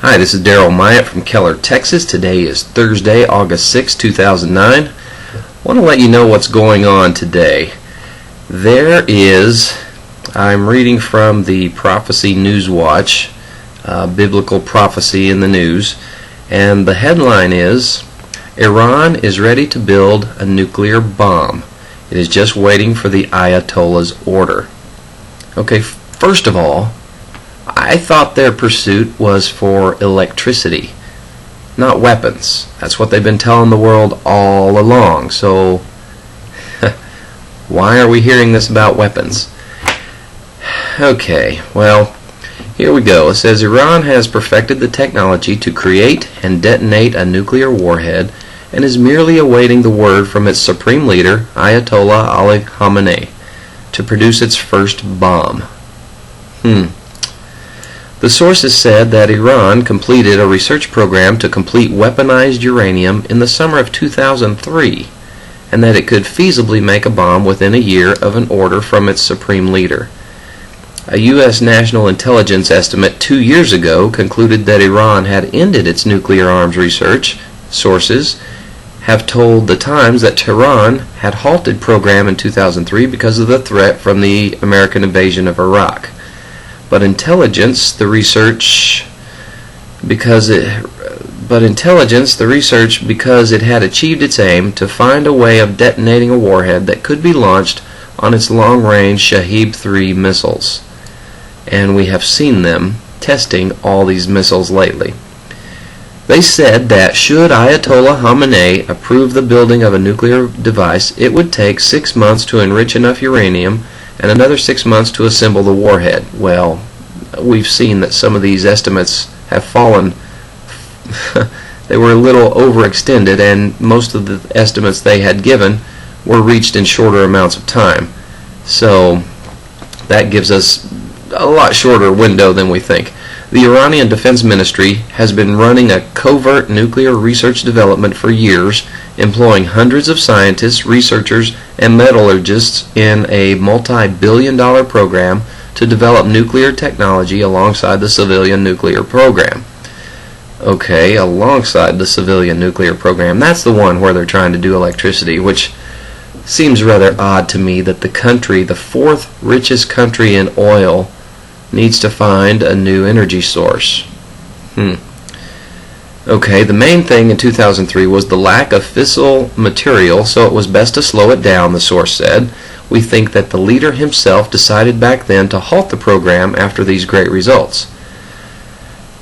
Hi, this is Daryl Myatt from Keller, Texas. Today is Thursday, August 6, 2009. I want to let you know what's going on today. I'm reading from the Prophecy News Watch, Biblical Prophecy in the News, and the headline is, Iran is ready to build a nuclear bomb. It is just waiting for the Ayatollah's order. Okay, first of all, I thought their pursuit was for electricity, not weapons. That's what they've been telling the world all along. So, why are we hearing this about weapons? Okay, well, here we go. It says Iran has perfected the technology to create and detonate a nuclear warhead and is merely awaiting the word from its supreme leader, Ayatollah Ali Khamenei, to produce its first bomb. The sources said that Iran completed a research program to complete weaponized uranium in the summer of 2003, and that it could feasibly make a bomb within a year of an order from its supreme leader. A U.S. national intelligence estimate 2 years ago concluded that Iran had ended its nuclear arms research. Sources have told The Times that Tehran had halted program in 2003 because of the threat from the American invasion of Iraq. But intelligence, the research, because it had achieved its aim to find a way of detonating a warhead that could be launched on its long-range Shahab-3 missiles. And we have seen them testing all these missiles lately. They said that should Ayatollah Khamenei approve the building of a nuclear device, it would take 6 months to enrich enough uranium and another 6 months to assemble the warhead. Well, we've seen that some of these estimates have fallen. They were a little overextended, and most of the estimates they had given were reached in shorter amounts of time. So that gives us a lot shorter window than we think. The Iranian Defense Ministry has been running a covert nuclear research development for years, employing hundreds of scientists, researchers, and metallurgists in a multi-billion-dollar program to develop nuclear technology alongside the civilian nuclear program. Okay, alongside the civilian nuclear program. That's the one where they're trying to do electricity, which seems rather odd to me that the country, the fourth richest country in oil, needs to find a new energy source. Okay, the main thing in 2003 was the lack of fissile material, so it was best to slow it down, the source said. We think that the leader himself decided back then to halt the program after these great results.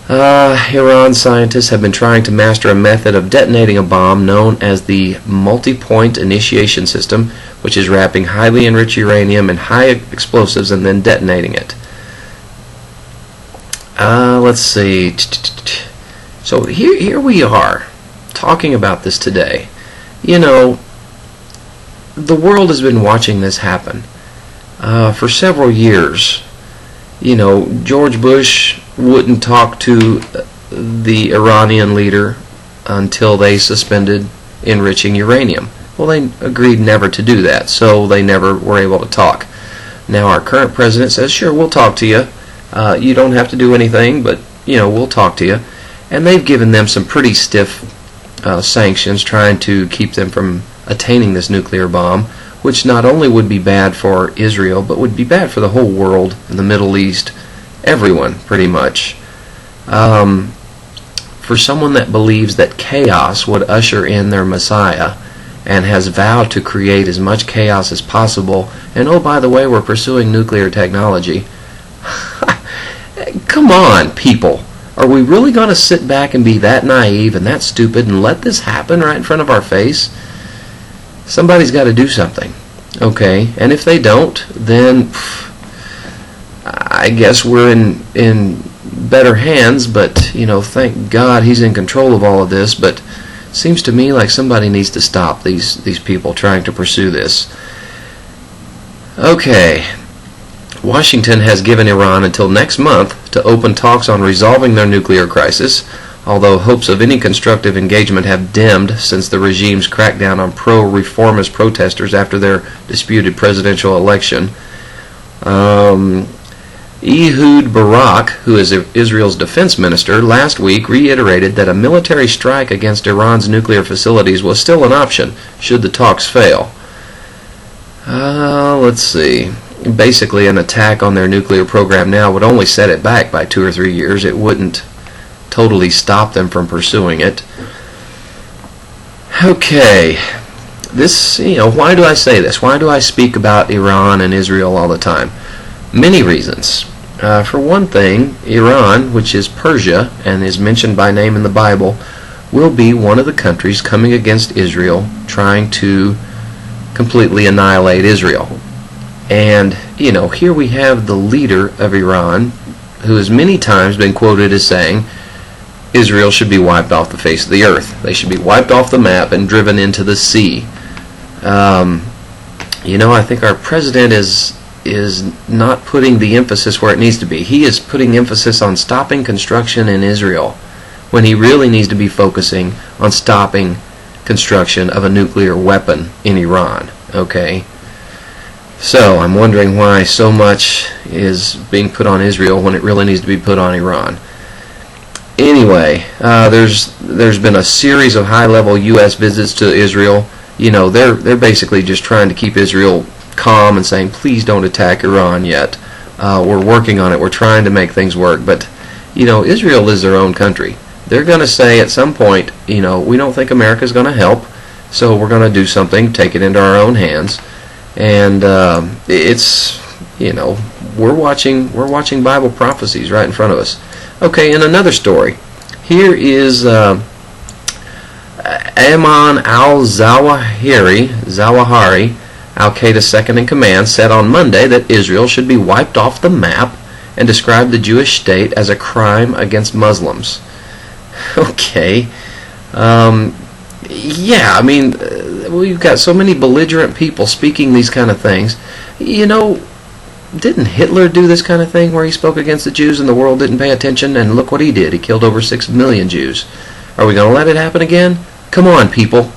Iran scientists have been trying to master a method of detonating a bomb known as the multi-point initiation system, which is wrapping highly enriched uranium in high explosives and then detonating it. Let's see. So here we are, talking about this today. You know, the world has been watching this happen for several years. You know, George Bush wouldn't talk to the Iranian leader until they suspended enriching uranium. Well, they agreed never to do that, so they never were able to talk. Now our current president says, sure, we'll talk to you. You don't have to do anything, but, you know, we'll talk to you. And they've given them some pretty stiff sanctions trying to keep them from attaining this nuclear bomb, which not only would be bad for Israel, but would be bad for the whole world, in the Middle East, everyone, pretty much. For someone that believes that chaos would usher in their Messiah, and has vowed to create as much chaos as possible, and oh, by the way, we're pursuing nuclear technology. Come on, people. Are we really going to sit back and be that naive and that stupid and let this happen right in front of our face? Somebody's got to do something. Okay, and if they don't, then I guess we're in better hands, but, you know, thank God he's in control of all of this, but it seems to me like somebody needs to stop these people trying to pursue this. Okay, Washington has given Iran until next month to open talks on resolving their nuclear crisis, although hopes of any constructive engagement have dimmed since the regime's crackdown on pro-reformist protesters after their disputed presidential election. Ehud Barak, who is Israel's defense minister, last week reiterated that a military strike against Iran's nuclear facilities was still an option should the talks fail. Let's see. Basically, an attack on their nuclear program now would only set it back by 2 or 3 years. It wouldn't totally stop them from pursuing it. Okay. This, why do I say this? Why do I speak about Iran and Israel all the time? Many reasons. For one thing, Iran, which is Persia and is mentioned by name in the Bible, will be one of the countries coming against Israel, trying to completely annihilate Israel. And, here we have the leader of Iran, who has many times been quoted as saying, Israel should be wiped off the face of the earth. They should be wiped off the map and driven into the sea. I think our president is not putting the emphasis where it needs to be. He is putting emphasis on stopping construction in Israel when he really needs to be focusing on stopping construction of a nuclear weapon in Iran. Okay? So, I'm wondering why so much is being put on Israel when it really needs to be put on Iran. Anyway, there's been a series of high-level U.S. visits to Israel. They're basically just trying to keep Israel calm and saying, please don't attack Iran yet. We're working on it. We're trying to make things work. But, Israel is their own country. They're going to say at some point, we don't think America's going to help, so we're going to do something, take it into our own hands. And it's, we're watching Bible prophecies right in front of us. Okay, in another story, here is Ayman al-Zawahiri, Al-Qaeda's second-in-command, said on Monday that Israel should be wiped off the map and described the Jewish state as a crime against Muslims. Okay. We've got so many belligerent people speaking these kind of things. Didn't Hitler do this kind of thing where he spoke against the Jews and the world didn't pay attention? And look what he did. He killed over 6 million Jews. Are we going to let it happen again? Come on, people.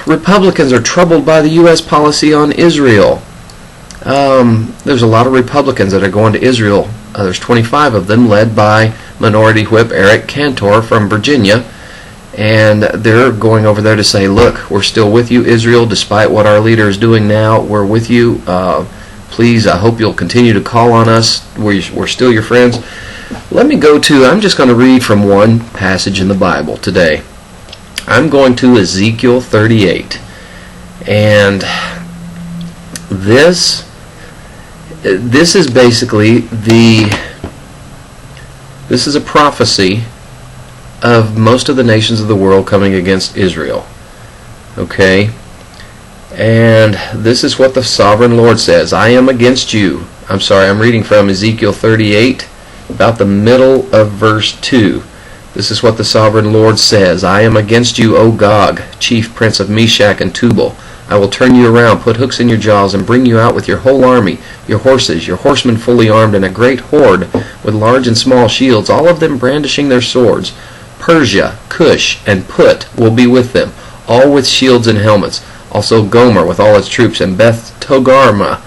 Republicans are troubled by the U.S. policy on Israel. There's a lot of Republicans that are going to Israel. There's 25 of them, led by Minority Whip Eric Cantor from Virginia. And they're going over there to say, look, we're still with you, Israel, despite what our leader is doing now. We're with you. Please, I hope you'll continue to call on us. We're still your friends. I'm just going to read from one passage in the Bible today. I'm going to Ezekiel 38. And this is basically this is a prophecy of most of the nations of the world coming against Israel. Okay? And this is what the sovereign Lord says. I am against you. I'm reading from Ezekiel 38, about the middle of verse 2. This is what the sovereign Lord says. I am against you, O Gog, chief prince of Meshach and Tubal. I will turn you around, put hooks in your jaws, and bring you out with your whole army, your horses, your horsemen fully armed, and a great horde with large and small shields, all of them brandishing their swords. Persia, Cush, and Put will be with them, all with shields and helmets. Also Gomer with all its troops, and Beth Togarmah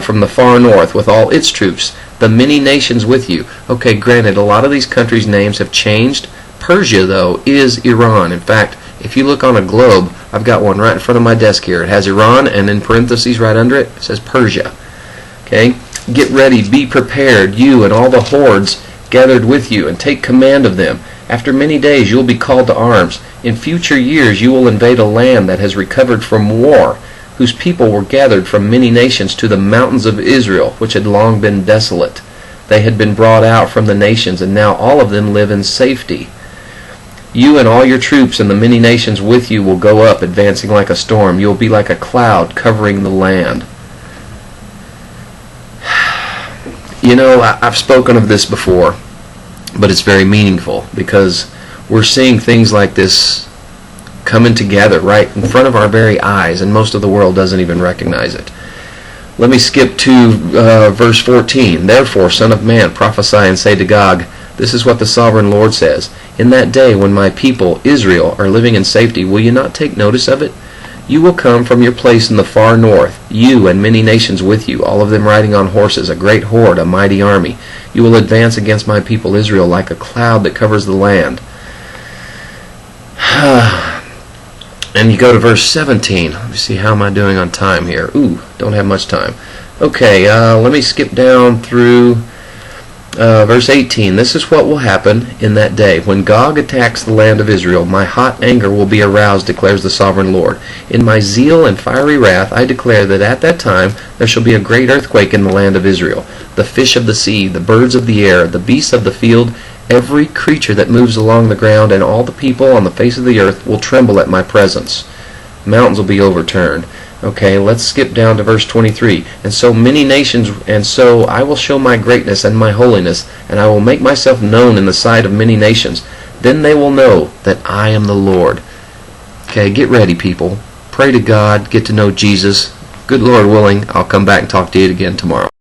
from the far north with all its troops. The many nations with you. Okay, granted, a lot of these countries' names have changed. Persia, though, is Iran. In fact, if you look on a globe, I've got one right in front of my desk here. It has Iran, and in parentheses right under it, it says Persia. Okay? Get ready, be prepared, you and all the hordes gathered with you, and take command of them. After many days you will be called to arms. In future years you will invade a land that has recovered from war, whose people were gathered from many nations to the mountains of Israel, which had long been desolate. They had been brought out from the nations, and now all of them live in safety. You and all your troops and the many nations with you will go up, advancing like a storm. You will be like a cloud covering the land. I've spoken of this before, but it's very meaningful because we're seeing things like this coming together right in front of our very eyes, and most of the world doesn't even recognize it. Let me skip to verse 14. Therefore, Son of Man, prophesy and say to Gog, this is what the sovereign Lord says. In that day when my people, Israel, are living in safety, will you not take notice of it? You will come from your place in the far north, you and many nations with you, all of them riding on horses, a great horde, a mighty army. You will advance against my people Israel like a cloud that covers the land. And you go to verse 17. Let me see, how am I doing on time here? Ooh, don't have much time. Okay, let me skip down through verse 18. This is what will happen in that day. When Gog attacks the land of Israel, my hot anger will be aroused, declares the sovereign Lord. In my zeal and fiery wrath, I declare that at that time there shall be a great earthquake in the land of Israel. The fish of the sea, the birds of the air, the beasts of the field, every creature that moves along the ground, and all the people on the face of the earth will tremble at my presence. Mountains will be overturned. Okay, let's skip down to verse 23. And so many nations, and so I will show my greatness and my holiness, and I will make myself known in the sight of many nations. Then they will know that I am the Lord. Okay, get ready, people. Pray to God, get to know Jesus. Good Lord willing, I'll come back and talk to you again tomorrow.